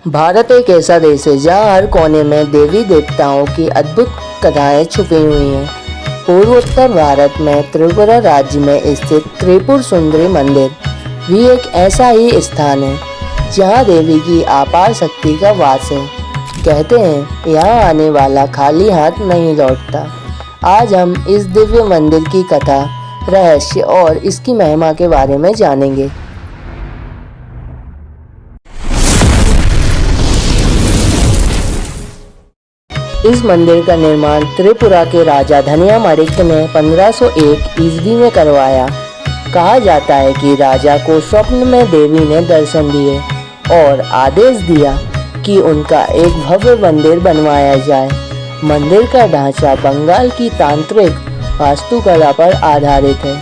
भारत एक ऐसा देश है जहाँ हर कोने में देवी देवताओं की अद्भुत कथाएं छुपी हुई हैं। पूर्वोत्तर भारत में त्रिपुरा राज्य में स्थित त्रिपुर सुंदरी मंदिर भी एक ऐसा ही स्थान है जहाँ देवी की अपार शक्ति का वास है। कहते हैं यहाँ आने वाला खाली हाथ नहीं लौटता। आज हम इस दिव्य मंदिर की कथा, रहस्य और इसकी महिमा के बारे में जानेंगे। इस मंदिर का निर्माण त्रिपुरा के राजा धनियामणिक ने 1501 ईस्वी में करवाया। कहा जाता है कि राजा को स्वप्न में देवी ने दर्शन दिए और आदेश दिया कि उनका एक भव्य मंदिर बनवाया जाए। मंदिर का ढांचा बंगाल की तांत्रिक वास्तुकला पर आधारित है।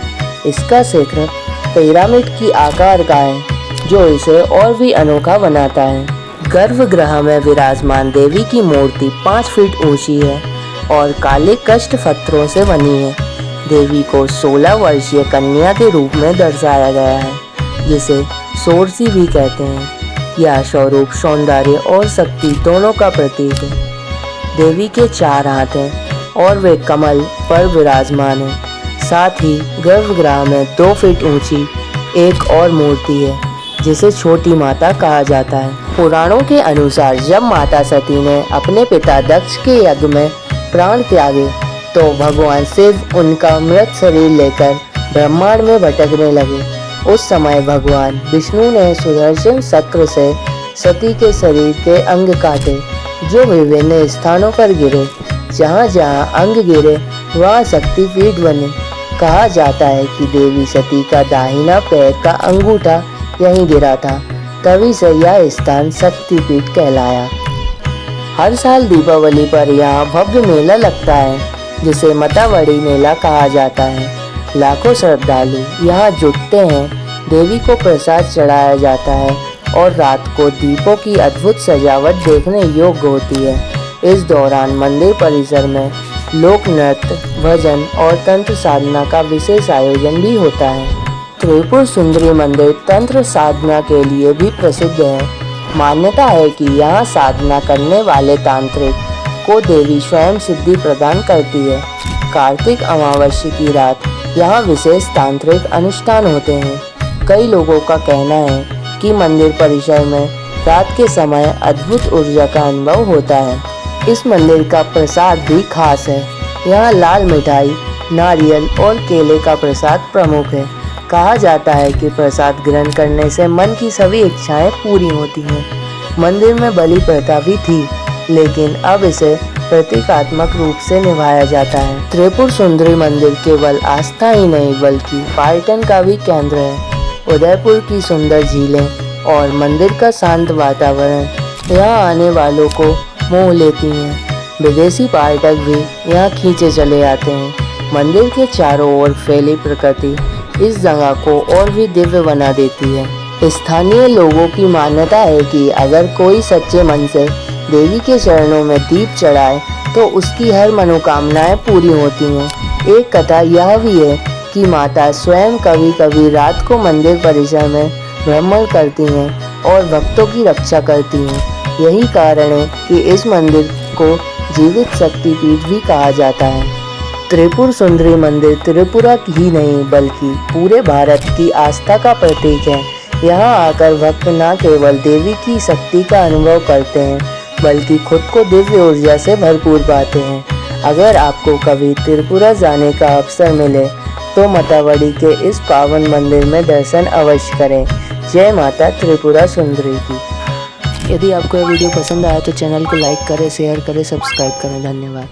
इसका शिखर पिरामिड की आकार का है, जो इसे और भी अनोखा बनाता है। गर्भगृह में विराजमान देवी की मूर्ति 5 फीट ऊंची है और काले कष्ट पत्थरों से बनी है। देवी को 16 वर्षीय कन्या के रूप में दर्शाया गया है, जिसे षोडशी भी कहते हैं। यह स्वरूप सौंदर्य और शक्ति दोनों का प्रतीक है। देवी के 4 हाथ हैं और वे कमल पर विराजमान हैं। साथ ही गर्भगृह में 2 फीट ऊंची एक और मूर्ति है, जिसे छोटी माता कहा जाता है। पुराणों के अनुसार जब माता सती ने अपने पिता दक्ष के यज्ञ में प्राण त्यागे, तो भगवान शिव उनका मृत शरीर लेकर ब्रह्मांड में भटकने लगे। उस समय भगवान विष्णु ने सुदर्शन चक्र से सती के शरीर के अंग काटे, जो विभिन्न स्थानों पर गिरे। जहाँ जहाँ अंग गिरे वहाँ शक्तिपीठ बने। कहा जाता है कि देवी सती का दाहिना पैर का अंगूठा यहीं गिरा था, तभी से यह स्थान शक्तिपीठ कहलाया। हर साल दीपावली पर यहाँ भव्य मेला लगता है, जिसे मतावड़ी मेला कहा जाता है। लाखों श्रद्धालु यहाँ जुटते हैं। देवी को प्रसाद चढ़ाया जाता है और रात को दीपों की अद्भुत सजावट देखने योग्य होती है। इस दौरान मंदिर परिसर में लोक नृत्य, भजन और तंत्र साधना का विशेष आयोजन भी होता है। त्रिपुर सुंदरी मंदिर तंत्र साधना के लिए भी प्रसिद्ध है। मान्यता है कि यहाँ साधना करने वाले तांत्रिक को देवी स्वयं सिद्धि प्रदान करती है। कार्तिक अमावस्या की रात यहाँ विशेष तांत्रिक अनुष्ठान होते हैं। कई लोगों का कहना है कि मंदिर परिसर में रात के समय अद्भुत ऊर्जा का अनुभव होता है। इस मंदिर का प्रसाद भी खास है। यहाँ लाल मिठाई, नारियल और केले का प्रसाद प्रमुख है। कहा जाता है कि प्रसाद ग्रहण करने से मन की सभी इच्छाएं पूरी होती हैं। मंदिर में बलि प्रथा भी थी, लेकिन अब इसे प्रतीकात्मक रूप से निभाया जाता है। त्रिपुर सुंदरी मंदिर केवल आस्था ही नहीं, बल्कि पर्यटन का भी केंद्र है। उदयपुर की सुंदर झीलें और मंदिर का शांत वातावरण यहाँ आने वालों को मोह लेती हैं। विदेशी पर्यटक भी यहाँ खींचे चले आते हैं। मंदिर के चारों ओर फैली प्रकृति इस जगह को और भी दिव्य बना देती है। स्थानीय लोगों की मान्यता है कि अगर कोई सच्चे मन से देवी के चरणों में दीप चढ़ाए, तो उसकी हर मनोकामनाएं पूरी होती हैं। एक कथा यह भी है कि माता स्वयं कभी कभी रात को मंदिर परिसर में भ्रमण करती हैं और भक्तों की रक्षा करती हैं। यही कारण है कि इस मंदिर को जीवित शक्तिपीठ भी कहा जाता है। त्रिपुर सुंदरी मंदिर त्रिपुरा ही नहीं, बल्कि पूरे भारत की आस्था का प्रतीक है। यहाँ आकर भक्त न केवल देवी की शक्ति का अनुभव करते हैं, बल्कि खुद को दिव्य ऊर्जा से भरपूर पाते हैं। अगर आपको कभी त्रिपुरा जाने का अवसर मिले, तो मतावड़ी के इस पावन मंदिर में दर्शन अवश्य करें। जय माता त्रिपुरा सुंदरी की। यदि आपको यह वीडियो पसंद आया तो चैनल को लाइक करें, शेयर करें, सब्सक्राइब करें। धन्यवाद।